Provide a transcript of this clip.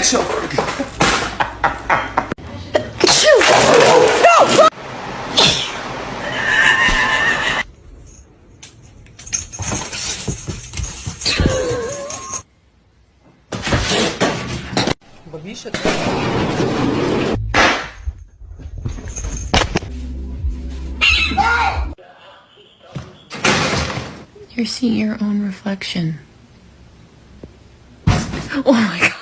Achoo! Більше. You're seeing your own reflection. Oh my God.